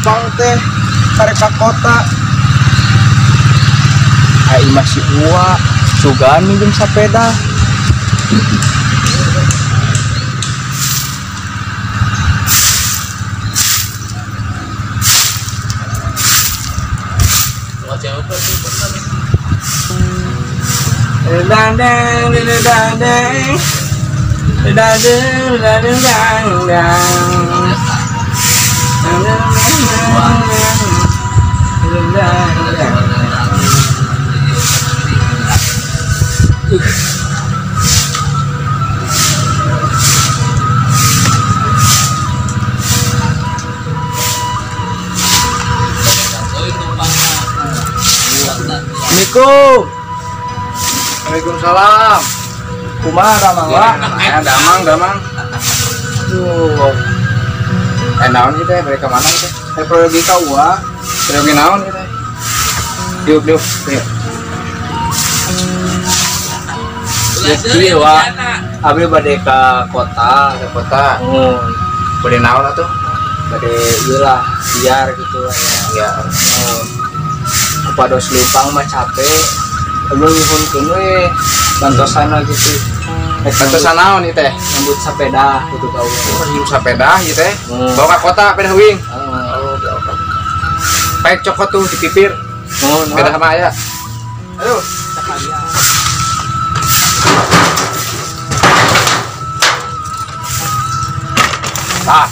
Lempang teh tarik ke kota. Ai masih ua sugan minjem sepeda. Dadang dadang dadang dadang Assalamualaikum. Waalaikumsalam. Kumaha damang wa? Damang. Tuh. Naon ieu teh balik ka mana teh? Pergi ka UA. Pergi naon ieu teh? Diuk. Iya wa. Abdi bade ka kota, Bade naon atuh? Bade ieu lah, biar gitu ya. Kepados lempang mah capek. Lu nyuhunkeun we bantosana gitu. Bantosan naon ieu teh? Nyambut sepeda gitu ka urang. Nyambut sepeda ieu teh. Bawa ka kota sepeda heuing. Paek cokot tuh dipipir. Sepeda mah aya. Aduh, sekalian.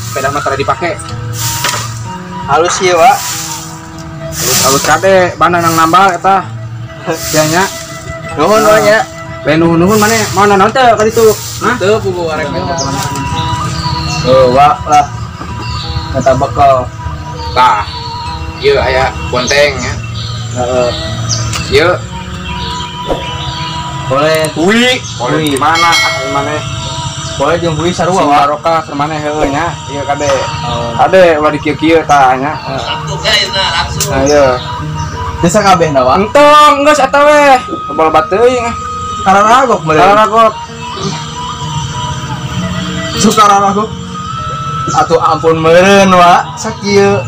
Sepeda mah tara dipake. Halus ieu, Wak. Halus kade, mana nang nambal eta? Sia nya. Nuhun we nya. Nuhun mana mau naon teh ka ditu? Hah? Teu pugu arek mah. Wak lah. Eta bekal. Tah. Ieu aya bonteng nya. Heeh. Ieu. Boleh. Boleh di mana? Mana? Boleh jeung bui sarua wa barokah keur maneh heueuh nya. Ieu kade. Kade ulah di kieu-kieu tah nya. Langsung. Nah, ieu. Bisa kabehna wa? Entong, geus eta we. Bal-bal teuing. Kararagok meureun. Kararagok. Sukararagok. Atuh ampun meureun wa. Sakieu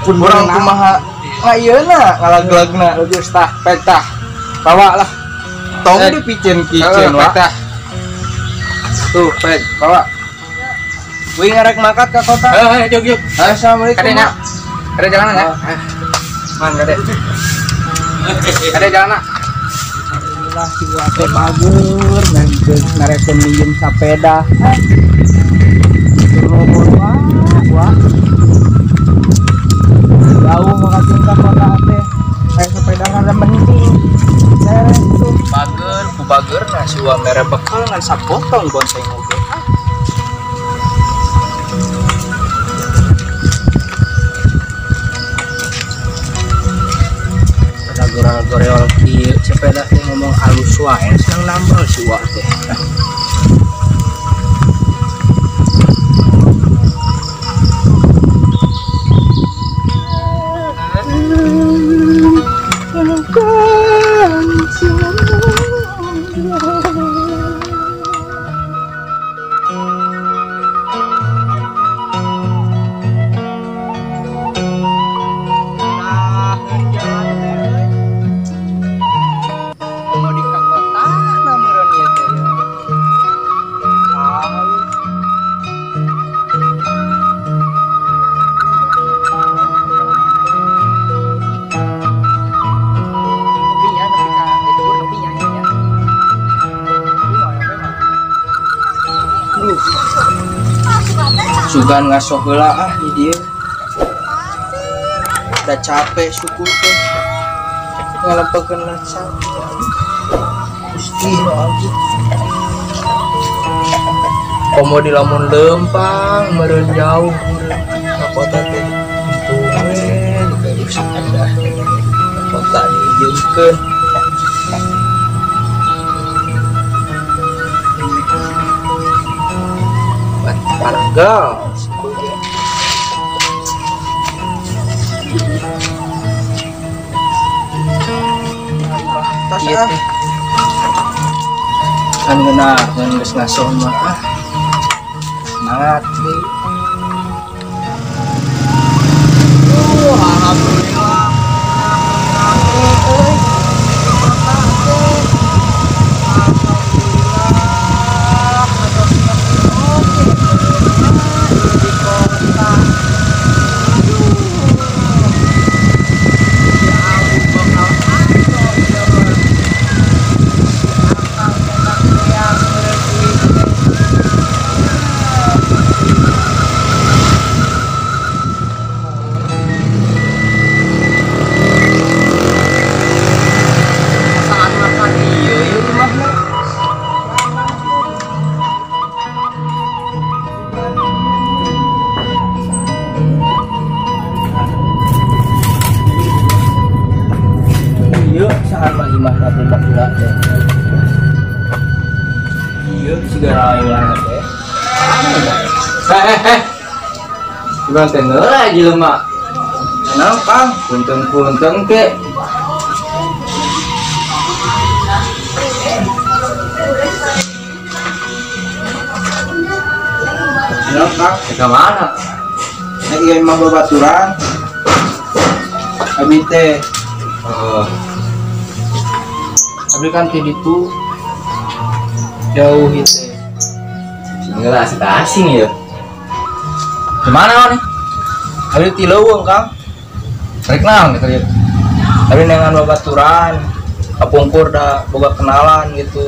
pun urang kumaha. Ayeuna ngalag-lagna geus tah, pek tah. Bawa lah. Tong dipicen kicen wa. Tuh, pek, bawa. Wing ngarek makat ke kota. Jog. Assalamualaikum. Kadenya. Ada jalanan ya? Man, kade. Kade jalanan. Alhamdulillah si teh bagur dan ngarekeun minjem sepeda. Turun wah. Jauh makasih ke kota teh. Kayak sepeda kada mending. Seret tuh. Bager nah si wa mere bekal ngan sapotong bonceng oge. Goreol kieu sepeda teh ngomong alus wae senang nambal si wa teh. Sugan ngasoh heula di dieu. Udah capek suku teh. Ngalempekeun lacan. Gusti lagi. Komo di lamun lempang meureun jauh ka kota teh. Tuh we geus ada. Kota dijieunkeun. Paranggal tas kan geuna ngan geus ngasoh mah semangat deui. Bukan tenor aja lemak. Kenapa? Punten ke. Kenapa? Ke mana? Nek ieu mah babaturan. Abi teh. Abi kan ti ditu jauh teh. Singgala asing ya. Gimana nih? Hari ti leuweung Kang. Rek naon gitu ya. Tapi dengan babaturan, kapungkur da boga kenalan gitu.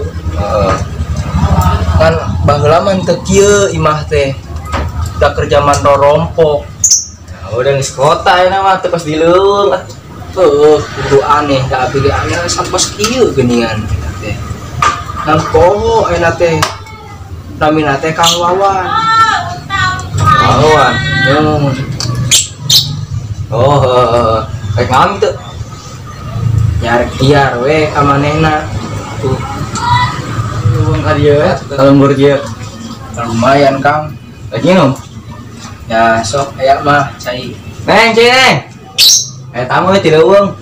Kan baheula mah teu kieu imah teh. Da kerja mandorompok. Nah, udah geus kota eta mah teh pas di leuweung. Kudu aneh da abi ge aneh sampos kieu geuningan eta teh. Nang poho eta teh. Namina teh Kang Wawan. Wawan. Kayak ngam itu. Nyar we ka manehna. Tuh. Luang ka dieu lembur dieu. Lumayan Kang. Lagi minum. Ya sok aya mah cai. Neng, cai neng. Tamu ti leuweung.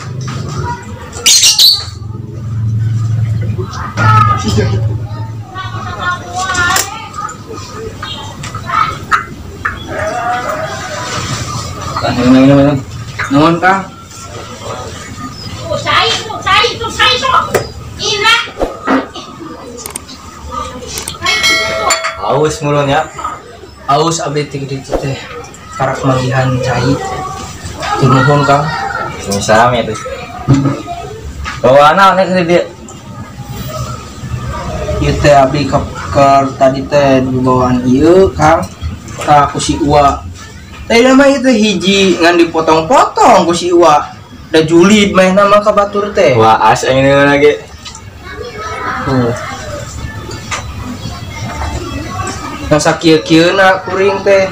Minum. Nuhun Kang. Saya sok. Ina. Aus mulutnya. Aus abdi ti teh. Karak manggihan cai. Nuhun Kang. Salam ya tuh. Bawana nek dia. Ieu teh abdi ke tadi teh di bawaan ieu Kang. Ka ku si Uwa. Tadi nama itu hiji ngan dipotong-potong ku si Iwa. Da julid main nama ka batur teh. Wah, as ini lagi. Nah sakieu-kieuna kuring teh.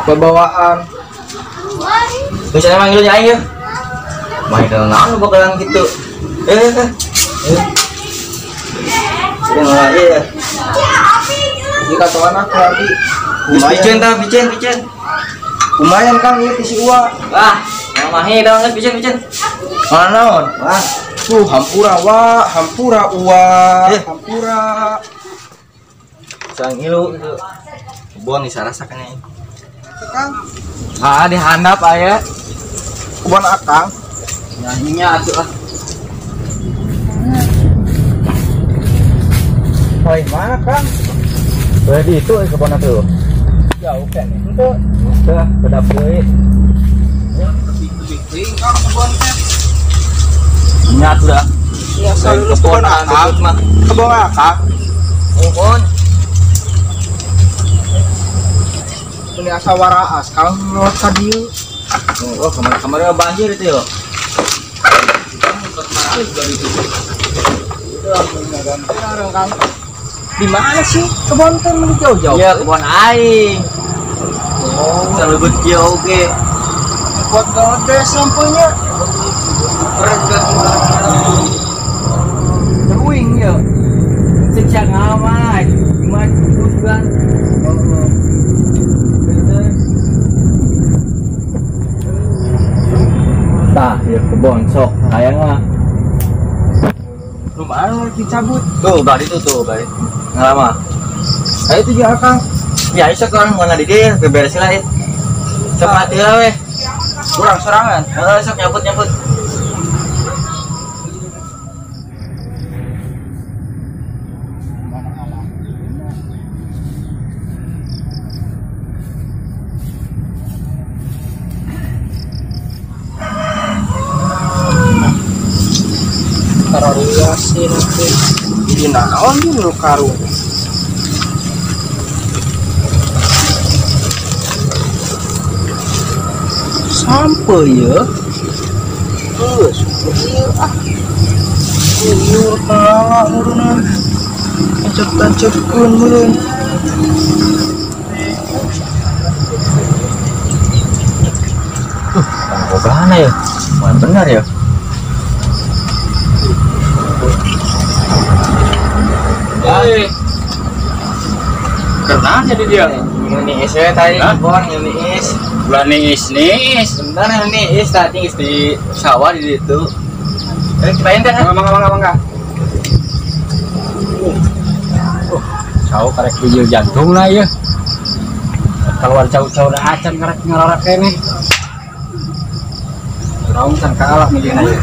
Babawaan. Misalnya manggilnya aing ya. Main naon bakalan gitu. Ya. Jika tuan aku lagi. Bicen. Lumayan Kang ieu si Uwa. Wah, namahe daun bicen. Mana naon? Wah, hampura Uwa. Hampura. Sang ilu itu. Kebon disarasakan nya. Kang. Dihandap aya. Kebon akang. Nyanyinya atuh ah. Woi, mana Kang? Berarti itu kebon atuh. Jauh kan itu. Dah, bedap deui. Ya, lebih Kang kebon teh. Nyat dah. Iya, kebon akang mah. Kebon akang. Kebon. Ini asa waraas Kang lewat ka dieu. Oh, kemarin banjir itu yo. Kang. Di mana sih kebon teh mun jauh-jauh? Ya kebon aing. Oh, salebet jauh ge. Buat gede sampelnya. Teuing ya. Sejak amat, cuma juga. Tah, ya kebon sok sayang mah. Lumayan dicabut. Tuh, bari bari. Ngalama. Ayo tuh ya Kang. Ya isa kan mana di dia beberes lah ya. Cepat ya weh. kurang sorangan. Sok nyabut. Karariasin nanti Ini naon ini lu karung. Sampai ya. Iya ah. Uyur kala murunan. Tancap-tancapkeun meureun. Bogana ya. Wah benar ya. karena jadi dia Ini is ya tadi bon ini is. bulan nis Benar ini is tadi is di sawah di situ. Cobain kan? mangga cau karek bijil jantung lah ya keluar cau dah acan karek ngararak ini raung kan kalah milihna ya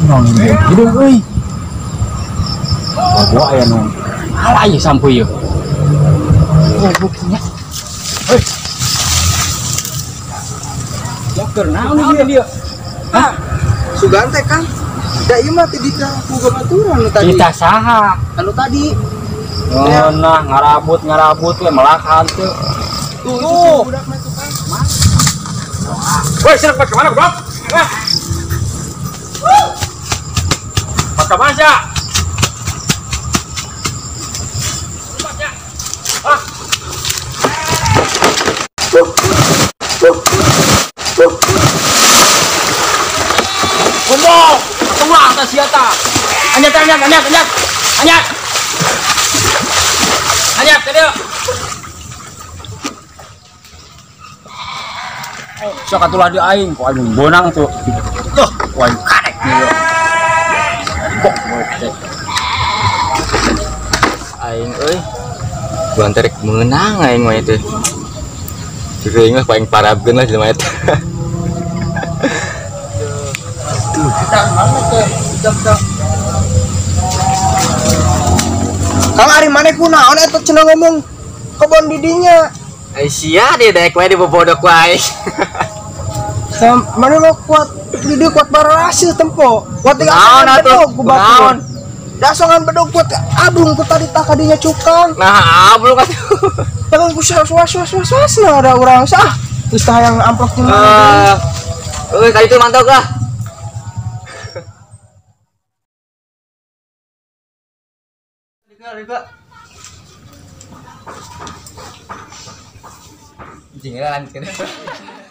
non hidung euy bawa aya non ala ieu sampai ieu buktinya heuy moker naon ieu dia Hah? Sugan teh kan? Da ieu mah teh dikaku baturan nu tadi. kita saha Anu tadi. nah ngarabut we melakhan teu Tuh, budak mah tuh kan. woi sinak ke mana bro Maka masa Kumbang, tua atas siata. Anyat. Tadi. Sok atulah di aing, ku aing bonang tuh. Tuh, ku aing karek nih. Aing euy. Buan terek menang aing mah teh. Jeung mah paling parabkeun lah jelema eta. Kang ari maneh kunaon eta cenah ngomong kebon didinya. Ai sia deh daek wae dibobodok wae. Mana lo kuat di dia kuat barasi tempo. Kuat naon atuh? Naon? Dasongan bedog kuat abung ku tadi tak kadinya cukang. Nah, ablu atuh. Jangan ku was ada urang sah. Terus yang amplop ku. Euy, kali itu mantap lah. Liga. Jangan lanjut.